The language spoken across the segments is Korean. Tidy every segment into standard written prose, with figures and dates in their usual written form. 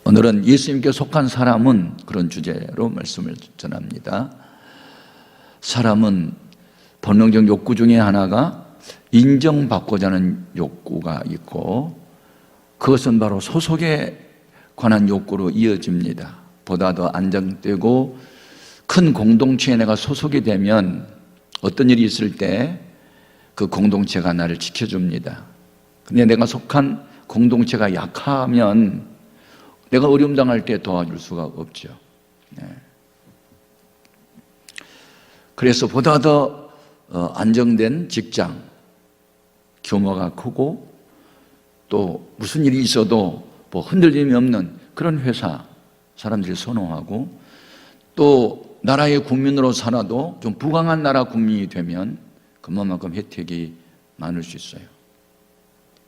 오늘은 예수님께 속한 사람은 그런 주제로 말씀을 전합니다. 사람은 본능적 욕구 중에 하나가 인정받고자 하는 욕구가 있고, 그것은 바로 소속에 관한 욕구로 이어집니다. 보다 더 안정되고 큰 공동체에 내가 소속이 되면 어떤 일이 있을 때 그 공동체가 나를 지켜줍니다. 근데 내가 속한 공동체가 약하면 내가 어려움 당할 때 도와줄 수가 없죠. 그래서 보다 더 안정된 직장, 규모가 크고 또 무슨 일이 있어도 뭐 흔들림이 없는 그런 회사 사람들이 선호하고, 또 나라의 국민으로 살아도 좀 부강한 나라 국민이 되면 그만큼 혜택이 많을 수 있어요.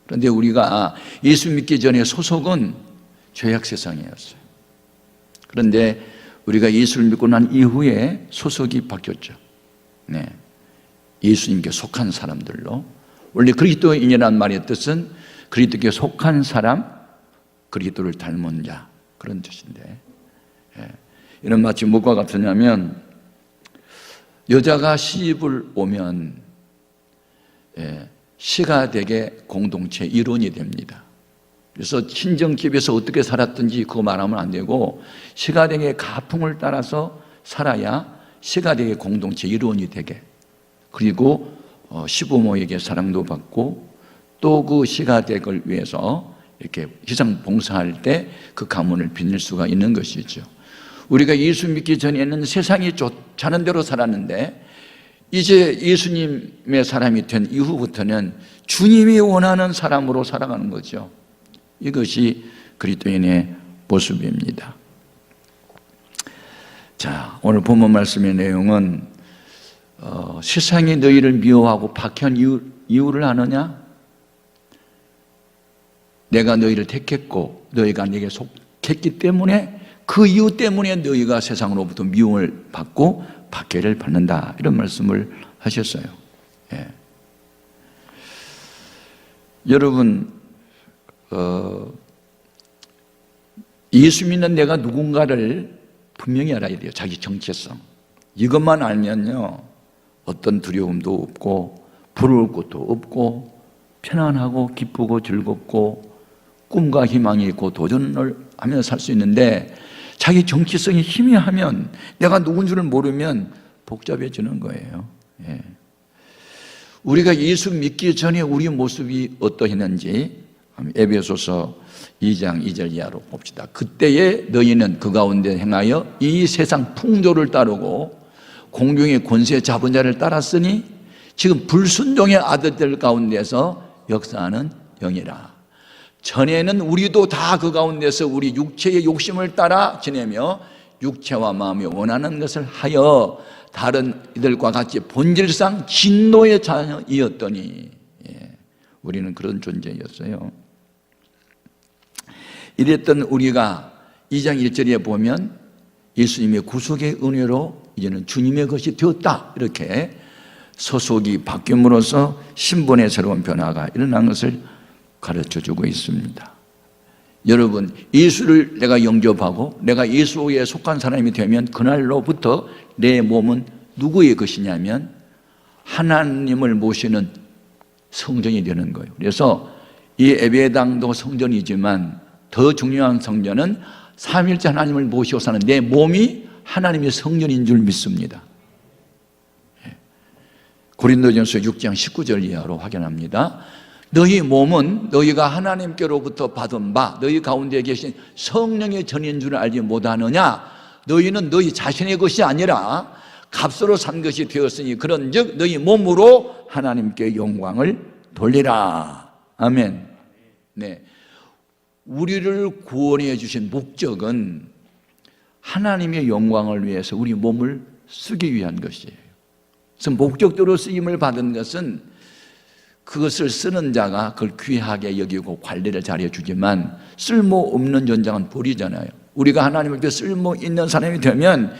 그런데 우리가 예수 믿기 전에 소속은 죄악 세상이었어요. 그런데 우리가 예수를 믿고 난 이후에 소속이 바뀌었죠. 예수님께 속한 사람들로. 원래 그리스도인이라는 말의 뜻은 그리스도께 속한 사람, 그리스도를 닮은 자, 그런 뜻인데, 이런 마치 무엇과 같으냐면, 여자가 시집을 오면 시가 되게 공동체 일원이 됩니다. 그래서 친정집에서 어떻게 살았든지 그거 말하면 안 되고, 시가 되게 가풍을 따라서 살아야 시가 되게 공동체 일원이 되게, 그리고 시부모에게 사랑도 받고, 또 그 시가 댁을 위해서 이렇게 희생 봉사할 때 그 가문을 빛낼 수가 있는 것이죠. 우리가 예수 믿기 전에는 세상이 좋자는 대로 살았는데, 이제 예수님의 사람이 된 이후부터는 주님이 원하는 사람으로 살아가는 거죠. 이것이 그리스도인의 모습입니다. 자, 오늘 본문 말씀의 내용은 세상이 너희를 미워하고 박해한 이유를 아느냐? 내가 너희를 택했고 너희가 내게 속했기 때문에, 그 이유 때문에 너희가 세상으로부터 미움을 받고 박해를 받는다, 이런 말씀을 하셨어요. 여러분, 예수 믿는 내가 누군가를 분명히 알아야 돼요. 자기 정체성. 이것만 알면요, 어떤 두려움도 없고 부러울 것도 없고 편안하고 기쁘고 즐겁고 꿈과 희망이 있고 도전을 하면서 살 수 있는데, 자기 정체성이 희미하면, 내가 누군 줄을 모르면 복잡해지는 거예요. 우리가 예수 믿기 전에 우리 모습이 어떠했는지 에베소서 2장 2절 이하로 봅시다. 그때에 너희는 그 가운데 행하여 이 세상 풍조를 따르고 공중의 권세 잡은 자를 따랐으니 지금 불순종의 아들들 가운데서 역사하는 영이라. 전에는 우리도 다 그 가운데서 우리 육체의 욕심을 따라 지내며 육체와 마음이 원하는 것을 하여 다른 이들과 같이 본질상 진노의 자녀이었더니, 우리는 그런 존재였어요. 이랬던 우리가 2장 1절에 보면 예수님의 구속의 은혜로 이제는 주님의 것이 되었다, 이렇게 소속이 바뀜으로써 신분의 새로운 변화가 일어난 것을 가르쳐주고 있습니다. 여러분, 예수를 내가 영접하고 내가 예수에 속한 사람이 되면 그날로부터 내 몸은 누구의 것이냐면 하나님을 모시는 성전이 되는 거예요. 그래서 이 예배당도 성전이지만 더 중요한 성전은 삼위일체 하나님을 모시고 사는 내 몸이 하나님의 성전인 줄 믿습니다. 고린도전서 6장 19절 이하로 확인합니다. 너희 몸은 너희가 하나님께로부터 받은 바 너희 가운데 계신 성령의 전인 줄 알지 못하느냐? 너희는 너희 자신의 것이 아니라 값으로 산 것이 되었으니 그런즉 너희 몸으로 하나님께 영광을 돌리라. 아멘. 우리를 구원해 주신 목적은 하나님의 영광을 위해서 우리 몸을 쓰기 위한 것이에요. 그래서 목적대로 쓰임을 받은 것은 그것을 쓰는 자가 그걸 귀하게 여기고 관리를 잘해 주지만 쓸모없는 존재는 버리잖아요. 우리가 하나님을 위해 쓸모 있는 사람이 되면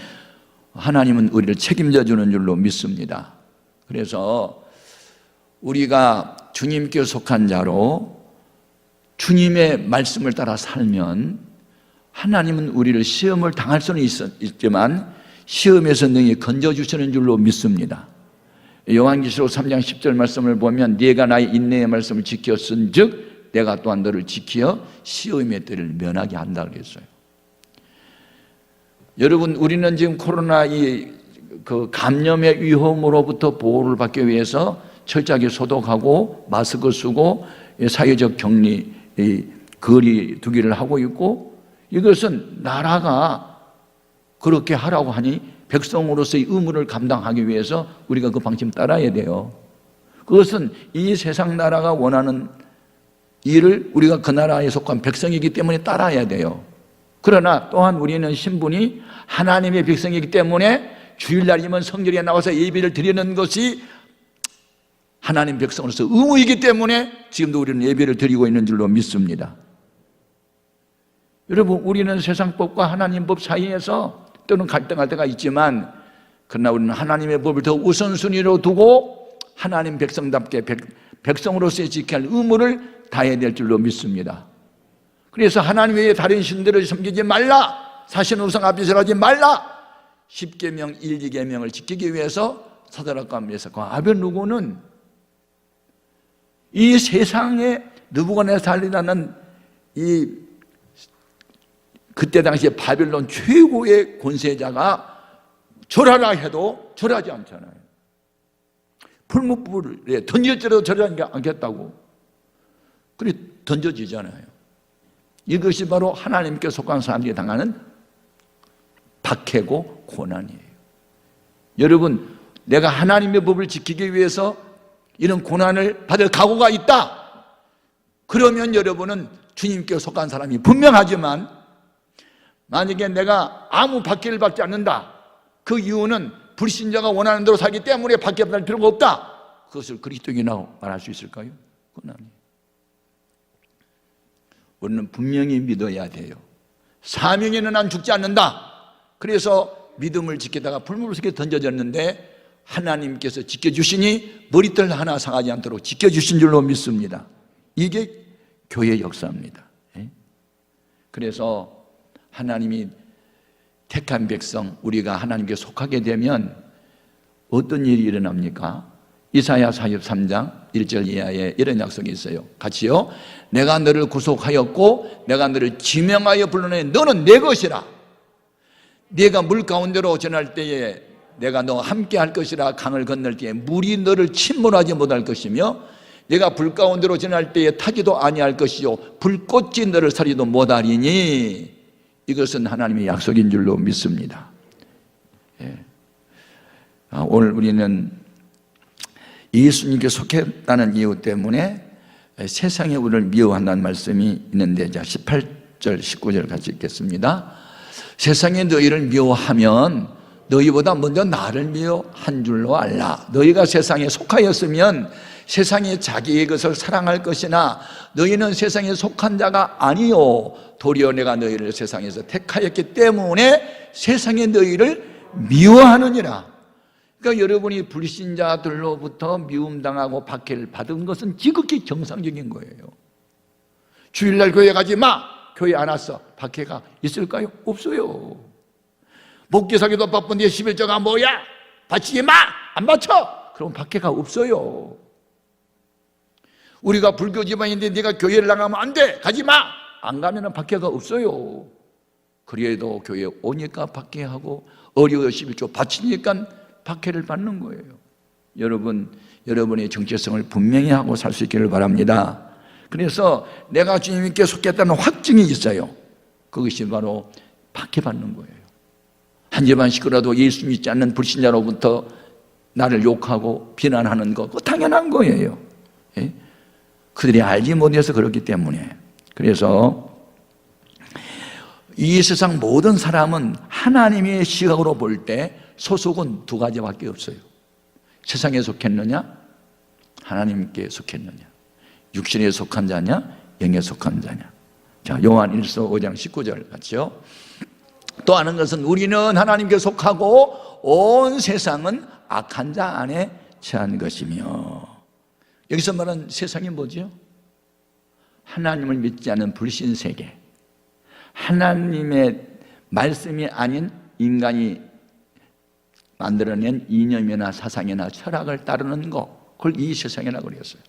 하나님은 우리를 책임져 주는 줄로 믿습니다. 그래서 우리가 주님께 속한 자로 주님의 말씀을 따라 살면 하나님은 우리를 시험을 당할 수는 있지만 시험에서 능히 건져주시는 줄로 믿습니다. 요한계시록 3장 10절 말씀을 보면 네가 나의 인내의 말씀을 지켰은 즉 내가 또한 너를 지켜 시험의 때를 면하게 한다 그랬어요. 여러분, 우리는 지금 코로나 그 감염의 위험으로부터 보호를 받기 위해서 철저하게 소독하고 마스크 쓰고 사회적 격리, 거리 두기를 하고 있고, 이것은 나라가 그렇게 하라고 하니 백성으로서의 의무를 감당하기 위해서 우리가 그 방침 따라야 돼요. 그것은 이 세상 나라가 원하는 일을 우리가 그 나라에 속한 백성이기 때문에 따라야 돼요. 그러나 또한 우리는 신분이 하나님의 백성이기 때문에 주일날이면 성전에 나와서 예배를 드리는 것이 하나님 백성으로서 의무이기 때문에 지금도 우리는 예배를 드리고 있는 줄로 믿습니다. 여러분, 우리는 세상 법과 하나님 법 사이에서 때로는 갈등할 때가 있지만, 그러나 우리는 하나님의 법을 더 우선순위로 두고 하나님 백성답게 백성으로서의 지켜야 할 의무를 다해야 될 줄로 믿습니다. 그래서 하나님 외에 다른 신들을 섬기지 말라, 사신우상 앞에 절하지 말라, 10계명 1, 2계명을 지키기 위해서 사드락과 메삭과 아벳느고는 이 세상에 느부갓네살이라는 이 그때 당시에 바벨론 최고의 권세자가 절하라 해도 절하지 않잖아요. 풀무불에 던질지라도 절하지 않겠다고. 그래 던져지잖아요. 이것이 바로 하나님께 속한 사람들이 당하는 박해고 고난이에요. 여러분, 내가 하나님의 법을 지키기 위해서 이런 고난을 받을 각오가 있다, 그러면 여러분은 주님께 속한 사람이 분명하지만, 만약에 내가 아무 박해를 받지 않는다, 그 이유는 불신자가 원하는 대로 살기 때문에 박해받을 필요가 없다, 그것을 그리스도인이라고 말할 수 있을까요? 그건 아니에요. 우리는 분명히 믿어야 돼요. 사명에는 난 죽지 않는다. 그래서 믿음을 지키다가 불물 속에 던져졌는데 하나님께서 지켜주시니 머리털 하나 상하지 않도록 지켜주신 줄로 믿습니다. 이게 교회의 역사입니다. 그래서 하나님이 택한 백성, 우리가 하나님께 속하게 되면 어떤 일이 일어납니까? 이사야 43장 1절 이하에 이런 약속이 있어요. 같이요. 내가 너를 구속하였고 내가 너를 지명하여 불러내 너는 내 것이라. 네가 물 가운데로 전할 때에 내가 너와 함께 할 것이라. 강을 건널 때에 물이 너를 침몰하지 못할 것이며 네가 불 가운데로 전할 때에 타지도 아니할 것이요 불꽃이 너를 사리도 못하리니. 이것은 하나님의 약속인 줄로 믿습니다. 오늘 우리는 예수님께 속했다는 이유 때문에 세상에 우리를 미워한다는 말씀이 있는데, 자 18절 19절 같이 읽겠습니다. 세상에 너희를 미워하면 너희보다 먼저 나를 미워한 줄로 알라. 너희가 세상에 속하였으면 세상이 자기의 것을 사랑할 것이나 너희는 세상에 속한 자가 아니요 도리어 내가 너희를 세상에서 택하였기 때문에 세상에 너희를 미워하느니라. 그러니까 여러분이 불신자들로부터 미움당하고 박해를 받은 것은 지극히 정상적인 거예요. 주일날 교회 가지 마, 교회 안 왔어, 박해가 있을까요? 없어요. 목기사기도 바쁜데 11조가 뭐야? 바치지 마, 안 바쳐, 그럼 박해가 없어요. 우리가 불교 집안인데 네가 교회를 나가면 안 돼, 가지 마, 안 가면 박해가 없어요. 그래도 교회에 오니까 박해하고 어려워 11조 바치니까 박해를 받는 거예요. 여러분, 여러분의 정체성을 분명히 하고 살 수 있기를 바랍니다. 그래서 내가 주님께 속했다는 확증이 있어요. 그것이 바로 박해받는 거예요. 한 집안 식구라도 예수 믿지 않는 불신자로부터 나를 욕하고 비난하는 거, 그거 당연한 거예요. 예? 그들이 알지 못해서 그렇기 때문에. 그래서 이 세상 모든 사람은 하나님의 시각으로 볼 때 소속은 두 가지밖에 없어요. 세상에 속했느냐, 하나님께 속했느냐, 육신에 속한 자냐, 영에 속한 자냐. 자, 요한 1서 5장 19절 같이요. 또 아는 것은 우리는 하나님께 속하고 온 세상은 악한 자 안에 처한 것이며. 여기서 말하는 세상이 뭐죠? 하나님을 믿지 않는 불신세계, 하나님의 말씀이 아닌 인간이 만들어낸 이념이나 사상이나 철학을 따르는 것, 그걸 이 세상이라고 그랬어요.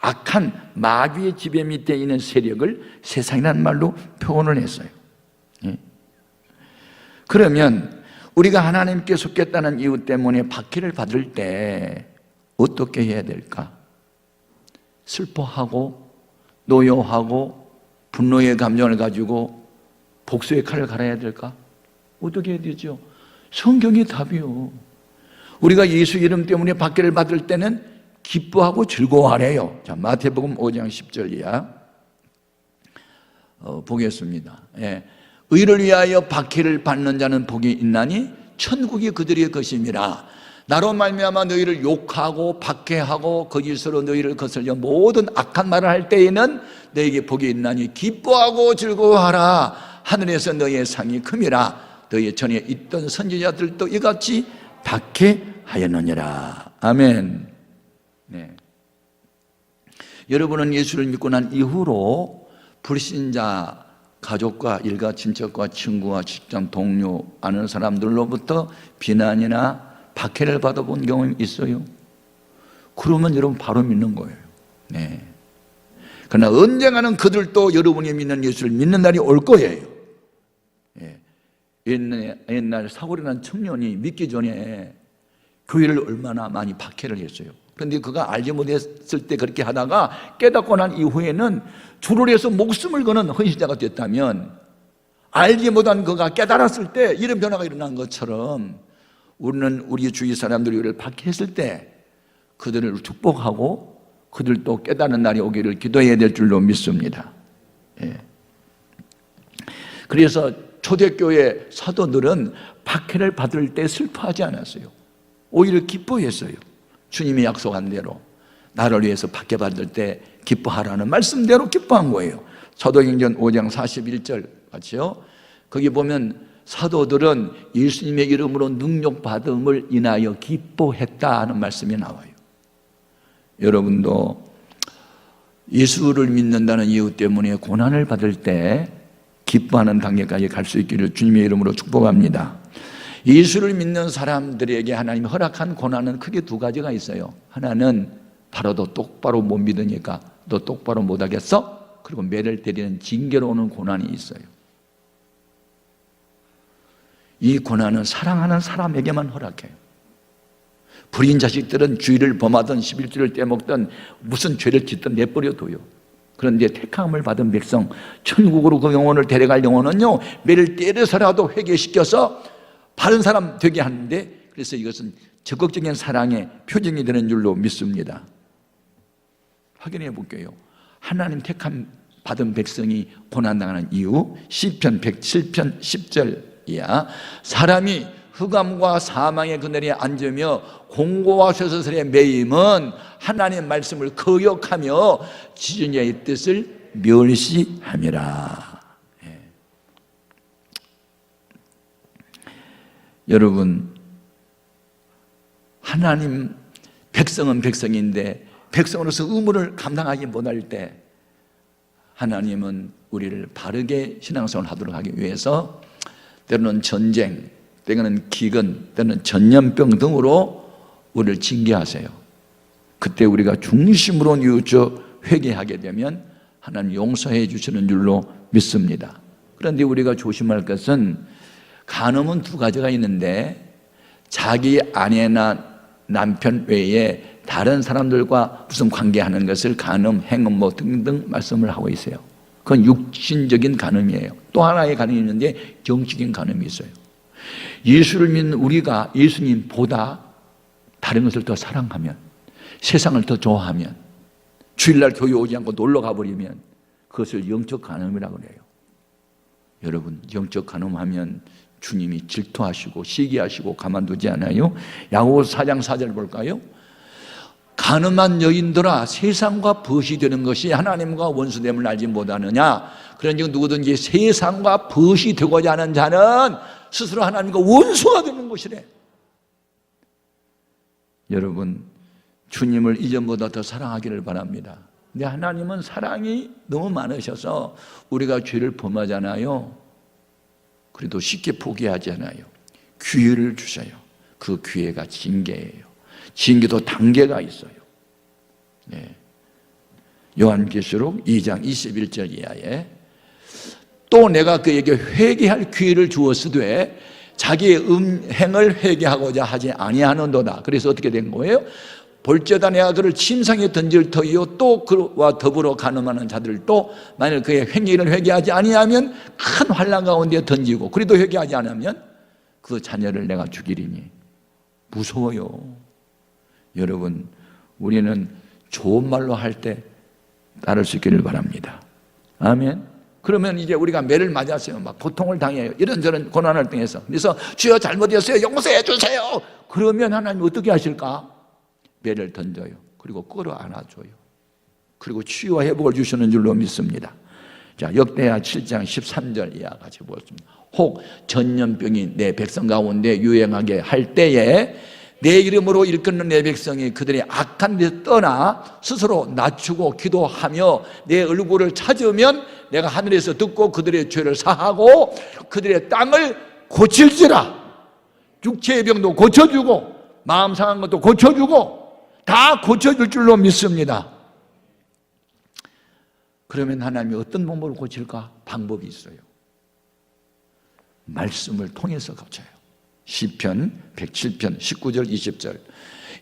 악한 마귀의 지배 밑에 있는 세력을 세상이라는 말로 표현을 했어요. 그러면 우리가 하나님께 속겠다는 이유 때문에 박해를 받을 때 어떻게 해야 될까? 슬퍼하고 노여하고 분노의 감정을 가지고 복수의 칼을 갈아야 될까? 어떻게 해야 되죠? 성경이 답이요. 우리가 예수 이름 때문에 박해를 받을 때는 기뻐하고 즐거워하래요. 자, 마태복음 5장 10절이야. 보겠습니다. 의를 위하여 박해를 받는 자는 복이 있나니 천국이 그들의 것임이라. 나로 말미암아 너희를 욕하고 박해하고 거짓으로 너희를 거슬려 모든 악한 말을 할 때에는 너희에게 복이 있나니 기뻐하고 즐거워하라. 하늘에서 너희의 상이 큼이라. 너희 전에 있던 선지자들도 이같이 박해하였느니라. 아멘. 여러분은 예수를 믿고 난 이후로 불신자 가족과 일가 친척과 친구와 직장 동료 아는 사람들로부터 비난이나 박해를 받아본 경험이 있어요? 그러면 여러분 바로 믿는 거예요. 그러나 언젠가는 그들도 여러분이 믿는 예수를 믿는 날이 올 거예요. 옛날 사고리 난 청년이 믿기 전에 교회를 얼마나 많이 박해를 했어요. 그런데 그가 알지 못했을 때 그렇게 하다가 깨닫고 난 이후에는 주를 위해서 목숨을 거는 헌신자가 됐다면, 알지 못한 그가 깨달았을 때 이런 변화가 일어난 것처럼 우리는 우리 주위 사람들이 우리를 박해했을 때 그들을 축복하고 그들도 깨닫는 날이 오기를 기도해야 될 줄로 믿습니다. 그래서 초대교회 사도들은 박해를 받을 때 슬퍼하지 않았어요. 오히려 기뻐했어요. 주님이 약속한 대로 나를 위해서 박해받을 때 기뻐하라는 말씀대로 기뻐한 거예요. 사도행전 5장 41절 같이요. 거기 보면 사도들은 예수님의 이름으로 능력받음을 인하여 기뻐했다는 말씀이 나와요. 여러분도 예수를 믿는다는 이유 때문에 고난을 받을 때 기뻐하는 단계까지 갈 수 있기를 주님의 이름으로 축복합니다. 예수를 믿는 사람들에게 하나님이 허락한 고난은 크게 두 가지가 있어요. 하나는 바로 너 똑바로 못 믿으니까 너 똑바로 못하겠어? 그리고 매를 때리는 징계로 오는 고난이 있어요. 이 고난은 사랑하는 사람에게만 허락해요. 불인 자식들은 주의를 범하든 11조를 떼먹든 무슨 죄를 짓든 내버려둬요. 그런데 택함을 받은 백성, 천국으로 그 영혼을 데려갈 영혼은요, 매를 때려서라도 회개시켜서 바른 사람 되게 하는데, 그래서 이것은 적극적인 사랑의 표징이 되는 줄로 믿습니다. 확인해 볼게요. 하나님 택함 받은 백성이 고난당하는 이유, 시편 107편 10절이야. 사람이 흑암과 사망의 그늘에 앉으며 공고와 쇠사슬에 매임은 하나님의 말씀을 거역하며 지존자의 뜻을 멸시함이라. 여러분, 하나님 백성은 백성인데 백성으로서 의무를 감당하지 못할 때 하나님은 우리를 바르게 신앙생활을 하도록 하기 위해서 때로는 전쟁, 때로는 기근, 때로는 전염병 등으로 우리를 징계하세요. 그때 우리가 중심으로 뉘우쳐 회개하게 되면 하나님 용서해 주시는 줄로 믿습니다. 그런데 우리가 조심할 것은, 간음은 두 가지가 있는데 자기 아내나 남편 외에 다른 사람들과 무슨 관계하는 것을 간음, 행음 뭐 등등 말씀을 하고 있어요. 그건 육신적인 간음이에요. 또 하나의 간음이 있는데 정치적인 간음이 있어요. 예수를 믿는 우리가 예수님보다 다른 것을 더 사랑하면, 세상을 더 좋아하면, 주일날 교회 오지 않고 놀러 가버리면 그것을 영적 간음이라고 그래요. 여러분, 영적 간음하면 주님이 질투하시고 시기하시고 가만두지 않아요? 야고보서 4장 4절 볼까요? 간음한 여인들아, 세상과 벗이 되는 것이 하나님과 원수됨을 알지 못하느냐? 그런즉 누구든지 세상과 벗이 되고자 하는 자는 스스로 하나님과 원수가 되는 것이래. 여러분, 주님을 이전보다 더 사랑하기를 바랍니다. 근데 하나님은 사랑이 너무 많으셔서 우리가 죄를 범하잖아요. 그래도 쉽게 포기하지 않아요. 기회를 주셔요. 그 기회가 징계예요. 징계도 단계가 있어요. 네. 요한계시록 2장 21절 이하에 또 내가 그에게 회개할 기회를 주었으되 자기의 음행을 회개하고자 하지 아니하는도다. 그래서 어떻게 된 거예요? 볼지어다 내가 그를 침상에 던질 터이요 또 그와 더불어 간음하는 자들도 만일 그의 행위를 회개하지 아니하면 큰 환난 가운데 던지고 그래도 회개하지 않으면 그 자녀를 내가 죽이리니. 무서워요. 여러분, 우리는 좋은 말로 할 때 따를 수 있기를 바랍니다. 아멘. 그러면 이제 우리가 매를 맞았어요. 막 고통을 당해요. 이런저런 고난을 당해서. 그래서 주여 잘못했어요. 용서해 주세요. 그러면 하나님 어떻게 하실까? 매를 던져요. 그리고 끌어안아줘요. 그리고 치유와 회복을 주시는 줄로 믿습니다. 자, 역대하 7장 13절 이하 같이 보겠습니다. 혹 전염병이 내 백성 가운데 유행하게 할 때에 내 이름으로 일컫는 내 백성이 그들의 악한 데서 떠나 스스로 낮추고 기도하며 내 얼굴을 찾으면 내가 하늘에서 듣고 그들의 죄를 사하고 그들의 땅을 고칠지라. 육체의 병도 고쳐주고 마음 상한 것도 고쳐주고 다 고쳐줄 줄로 믿습니다. 그러면 하나님이 어떤 방법으로 고칠까? 방법이 있어요. 말씀을 통해서 고쳐요. 시편 107편 19절 20절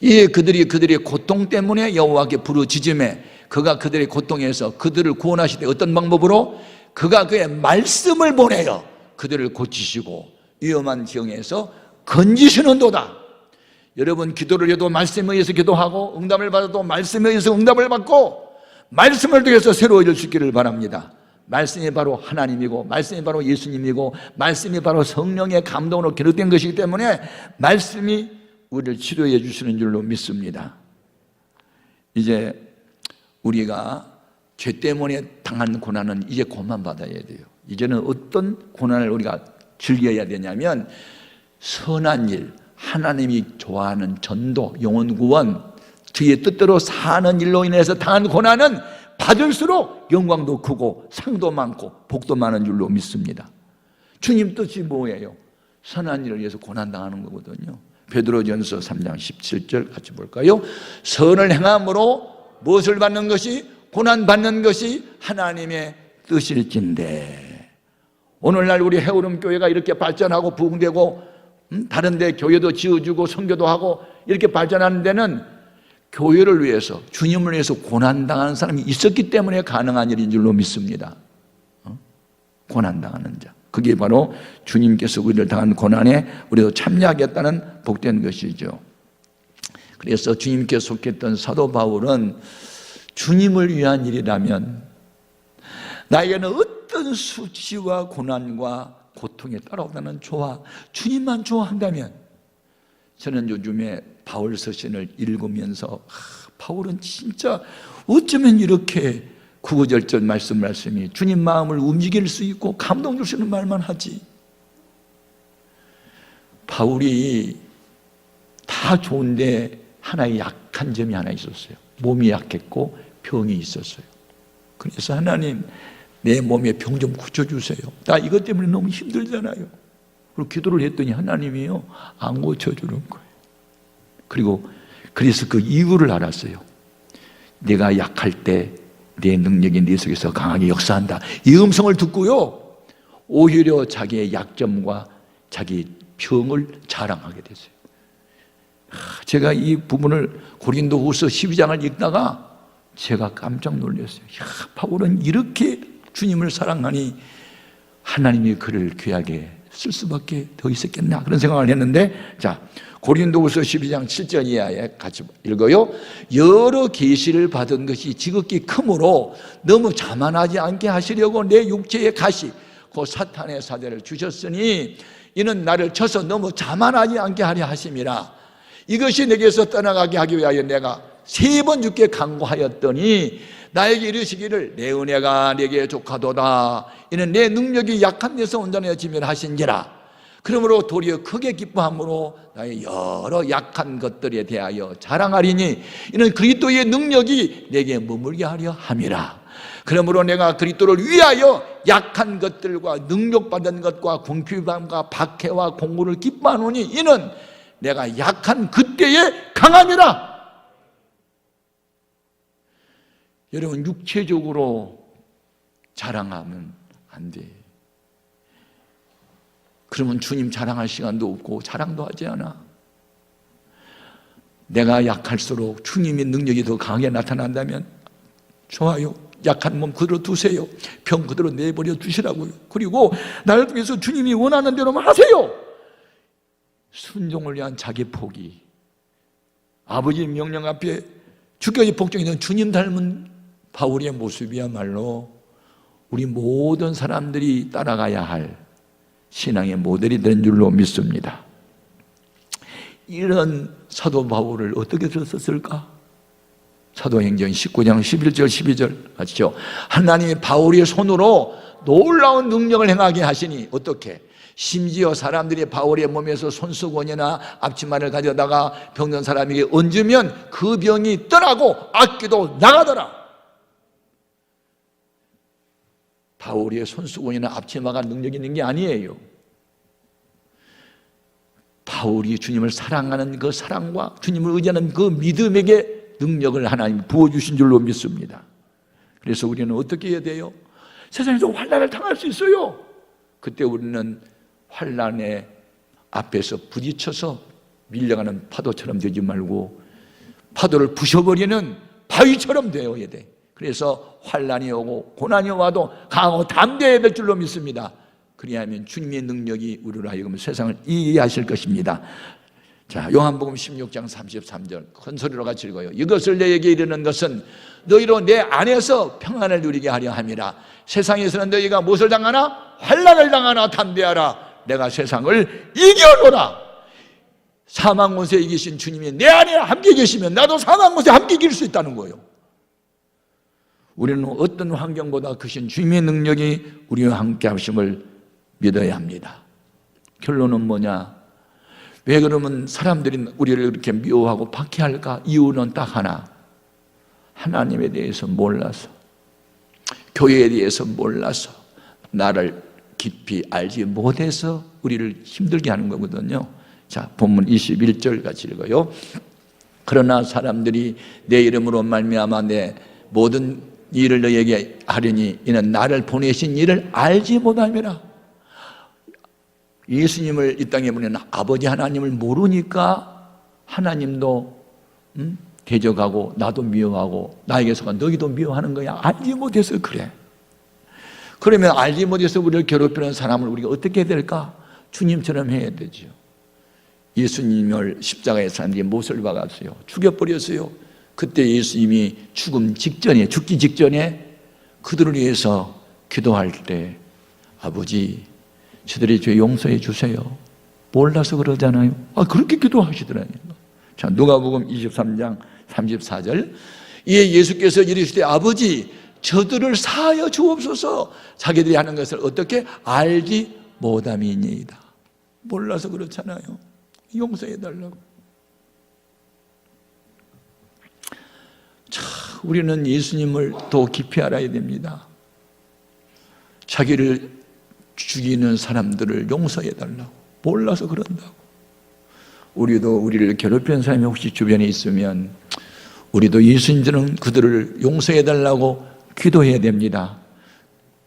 이 그들의 고통 때문에 여호와께 부르짖음에 그가 그들의 고통에서 그들을 구원하실 때 어떤 방법으로? 그가 그의 말씀을 보내요. 그들을 고치시고 위험한 지형에서 건지시는도다. 여러분, 기도를 해도 말씀에 의해서 기도하고 응답을 받아도 말씀에 의해서 응답을 받고 말씀을 통해서 새로워질 수 있기를 바랍니다. 말씀이 바로 하나님이고 말씀이 바로 예수님이고 말씀이 바로 성령의 감동으로 기록된 것이기 때문에 말씀이 우리를 치료해 주시는 줄로 믿습니다. 이제 우리가 죄 때문에 당한 고난은 이제 그만 받아야 돼요. 이제는 어떤 고난을 우리가 즐겨야 되냐면 선한 일, 하나님이 좋아하는 전도, 영혼 구원, 주의 뜻대로 사는 일로 인해서 당한 고난은 받을수록 영광도 크고 상도 많고 복도 많은 줄로 믿습니다. 주님 뜻이 뭐예요? 선한 일을 위해서 고난당하는 거거든요. 베드로전서 3장 17절 같이 볼까요? 선을 행함으로 무엇을 받는 것이? 고난받는 것이 하나님의 뜻일진데. 오늘날 우리 해오름교회가 이렇게 발전하고 부흥되고 다른 데 교회도 지어주고 선교도 하고 이렇게 발전하는 데는 교회를 위해서, 주님을 위해서 고난당하는 사람이 있었기 때문에 가능한 일인 줄로 믿습니다. 고난당하는 자, 그게 바로 주님께서 우리를 당한 고난에 우리도 참여하겠다는 복된 것이죠. 그래서 주님께서 속했던 사도 바울은 주님을 위한 일이라면 나에게는 어떤 수치와 고난과 고통에 따라오다는 좋아, 주님만 좋아한다면. 저는 요즘에 바울 서신을 읽으면서 바울은 진짜 어쩌면 이렇게 구구절절 말씀이 주님 마음을 움직일 수 있고 감동 주시는 말만 하지. 바울이 다 좋은데 하나의 약한 점이 하나 있었어요. 몸이 약했고 병이 있었어요. 그래서 하나님, 내 몸에 병 좀 고쳐주세요. 나 이것 때문에 너무 힘들잖아요. 그리고 기도를 했더니 하나님이요, 안 고쳐주는 거예요. 그래서 그 이유를 알았어요. 내가 약할 때 내 능력이 네 속에서 강하게 역사한다. 이 음성을 듣고요, 오히려 자기의 약점과 자기 병을 자랑하게 됐어요. 제가 이 부분을 고린도후서 12장을 읽다가 제가 깜짝 놀랐어요. 바울은 이렇게 주님을 사랑하니 하나님이 그를 귀하게 쓸 수밖에 더 있었겠나, 그런 생각을 했는데, 자, 고린도후서 12장 7절 이하에 같이 읽어요. 여러 계시를 받은 것이 지극히 크므로 너무 자만하지 않게 하시려고 내 육체의 가시 그 사탄의 사대를 주셨으니 이는 나를 쳐서 너무 자만하지 않게 하려 하심이라. 이것이 내게서 떠나가게 하기 위하여 내가 3번 주께 간구하였더니 나에게 이르시기를 내 은혜가 내게 족하도다. 이는 내 능력이 약한 데서 온전해지면 하신지라. 그러므로 도리어 크게 기뻐함으로 나의 여러 약한 것들에 대하여 자랑하리니 이는 그리스도의 능력이 내게 머물게 하려 함이라. 그러므로 내가 그리스도를 위하여 약한 것들과 능력받은 것과 궁핍함과 박해와 공고를 기뻐하노니 이는 내가 약한 그때에 강함이라. 여러분, 육체적으로 자랑하면 안 돼. 그러면 주님 자랑할 시간도 없고 자랑도 하지 않아. 내가 약할수록 주님의 능력이 더 강하게 나타난다면 좋아요. 약한 몸 그대로 두세요. 병 그대로 내버려 두시라고요. 그리고 나를 통해서 주님이 원하는 대로만 하세요. 순종을 위한 자기 포기. 아버지의 명령 앞에 주께서 복종했던 주님 닮은 바울의 모습이야말로 우리 모든 사람들이 따라가야 할 신앙의 모델이 된 줄로 믿습니다. 이런 사도 바울을 어떻게 썼을까? 사도행전 19장 11절 12절 맞죠? 하나님이 바울의 손으로 놀라운 능력을 행하게 하시니 어떻게? 심지어 사람들이 바울의 몸에서 손수건이나 앞치마를 가져다가 병든 사람에게 얹으면 그 병이 떠나고 악귀도 나가더라. 바울의 손수건이나 앞치마가 능력 있는 게 아니에요. 바울이 주님을 사랑하는 그 사랑과 주님을 의지하는 그 믿음에게 능력을 하나님 부어주신 줄로 믿습니다. 그래서 우리는 어떻게 해야 돼요? 세상에서 환난을 당할 수 있어요. 그때 우리는 환난의 앞에서 부딪혀서 밀려가는 파도처럼 되지 말고 파도를 부셔버리는 바위처럼 되어야 돼. 그래서 환난이 오고 고난이 와도 강하고 담대해야 될 줄로 믿습니다. 그리하면 주님의 능력이 우리로 하여금 세상을 이해하실 것입니다. 자, 요한복음 16장 33절 큰 소리로 같이 읽어요. 이것을 너에게 이르는 것은 너희로 내 안에서 평안을 누리게 하려 함이라. 세상에서는 너희가 무엇을 당하나? 환난을 당하나 담대하라. 내가 세상을 이겨노라. 사망 권세 이기신 주님이 내 안에 함께 계시면 나도 사망 권세 함께 이길 수 있다는 거예요. 우리는 어떤 환경보다 크신 주님의 능력이 우리와 함께 하심을 믿어야 합니다. 결론은 뭐냐? 왜 그러면 사람들이 우리를 이렇게 미워하고 박해할까? 이유는 딱 하나. 하나님에 대해서 몰라서, 교회에 대해서 몰라서, 나를 깊이 알지 못해서 우리를 힘들게 하는 거거든요. 자, 본문 21절 같이 읽어요. 그러나 사람들이 내 이름으로 말미암아 내 모든 일을 너에게 하려니 이는 나를 보내신 이를 알지 못함이라. 예수님을 이 땅에 보내는 아버지 하나님을 모르니까 하나님도 대적하고 나도 미워하고 나에게서가 너희도 미워하는 거야. 알지 못해서 그래. 그러면 알지 못해서 우리를 괴롭히는 사람을 우리가 어떻게 해야 될까? 주님처럼 해야 되죠. 예수님을 십자가에 사람들이 못을 박았어요. 죽여버렸어요. 그때 예수님이 죽기 직전에 그들을 위해서 기도할 때 아버지 저들의 죄 용서해 주세요. 몰라서 그러잖아요. 그렇게 기도하시더라고요. 자, 누가복음 23장 34절. 이에 예수께서 이르시되 아버지 저들을 사하여 주옵소서. 자기들이 하는 것을 어떻게 알지 못함이니이다. 몰라서 그렇잖아요. 용서해 달라고. 자, 우리는 예수님을 더 깊이 알아야 됩니다. 자기를 죽이는 사람들을 용서해 달라고. 몰라서 그런다고. 우리도 우리를 괴롭히는 사람이 혹시 주변에 있으면 우리도 예수님처럼 그들을 용서해 달라고 기도해야 됩니다.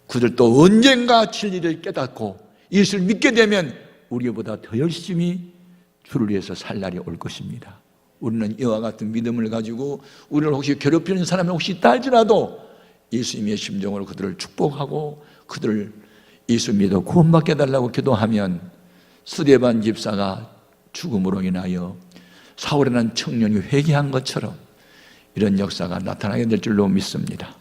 그들도 언젠가 진리를 깨닫고 예수를 믿게 되면 우리보다 더 열심히 주를 위해서 살 날이 올 것입니다. 우리는 이와 같은 믿음을 가지고 우리를 혹시 괴롭히는 사람이 혹시 있다 할지라도 예수님의 심정으로 그들을 축복하고 그들을 예수 믿어 구원받게 해달라고 기도하면 스데반 집사가 죽음으로 인하여 사울이라는 청년이 회개한 것처럼 이런 역사가 나타나게 될 줄로 믿습니다.